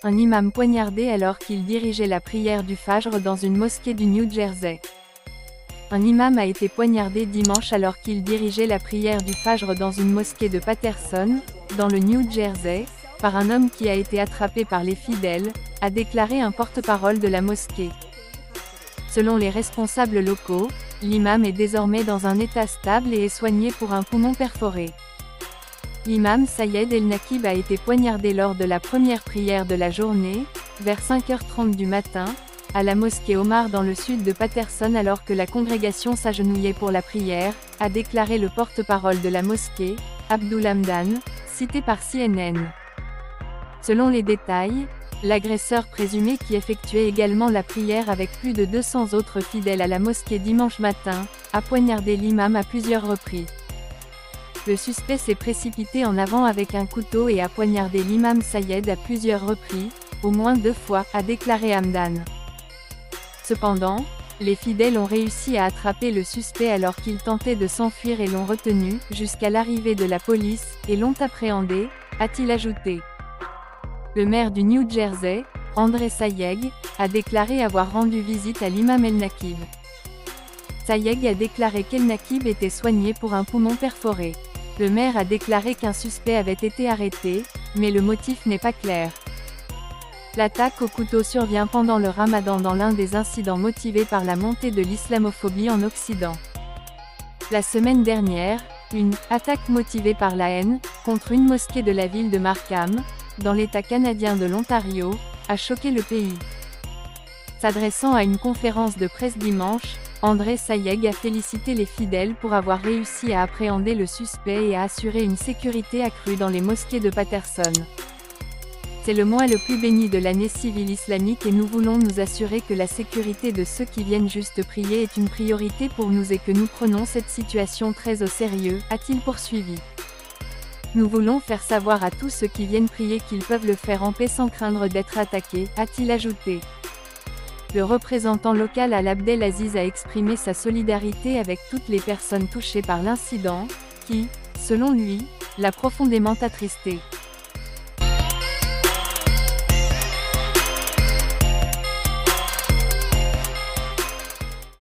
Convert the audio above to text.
Un imam poignardé alors qu'il dirigeait la prière du Fajr dans une mosquée du New Jersey. Un imam a été poignardé dimanche alors qu'il dirigeait la prière du Fajr dans une mosquée de Paterson, dans le New Jersey, par un homme qui a été attrapé par les fidèles, a déclaré un porte-parole de la mosquée. Selon les responsables locaux, l'imam est désormais dans un état stable et est soigné pour un poumon perforé. L'imam Sayed El-Nakib a été poignardé lors de la première prière de la journée, vers 5h30 du matin, à la mosquée Omar dans le sud de Paterson alors que la congrégation s'agenouillait pour la prière, a déclaré le porte-parole de la mosquée, Abdul Hamdan, cité par CNN. Selon les détails, l'agresseur présumé qui effectuait également la prière avec plus de 200 autres fidèles à la mosquée dimanche matin, a poignardé l'imam à plusieurs reprises. Le suspect s'est précipité en avant avec un couteau et a poignardé l'imam Sayed à plusieurs reprises, au moins 2 fois, a déclaré Hamdan. Cependant, les fidèles ont réussi à attraper le suspect alors qu'il tentait de s'enfuir et l'ont retenu, jusqu'à l'arrivée de la police, et l'ont appréhendé, a-t-il ajouté. Le maire du New Jersey, André Sayegh, a déclaré avoir rendu visite à l'imam El-Nakib. Sayegh a déclaré qu'El-Nakib était soigné pour un poumon perforé. Le maire a déclaré qu'un suspect avait été arrêté, mais le motif n'est pas clair. L'attaque au couteau survient pendant le Ramadan dans l'un des incidents motivés par la montée de l'islamophobie en Occident. La semaine dernière, une « attaque motivée par la haine » contre une mosquée de la ville de Markham, dans l'État canadien de l'Ontario, a choqué le pays. S'adressant à une conférence de presse dimanche, André Sayegh a félicité les fidèles pour avoir réussi à appréhender le suspect et à assurer une sécurité accrue dans les mosquées de Paterson. C'est le mois le plus béni de l'année civile islamique et nous voulons nous assurer que la sécurité de ceux qui viennent juste prier est une priorité pour nous et que nous prenons cette situation très au sérieux, a-t-il poursuivi. Nous voulons faire savoir à tous ceux qui viennent prier qu'ils peuvent le faire en paix sans craindre d'être attaqués, a-t-il ajouté. Le représentant local Al-Abdel Aziz a exprimé sa solidarité avec toutes les personnes touchées par l'incident, qui, selon lui, l'a profondément attristé.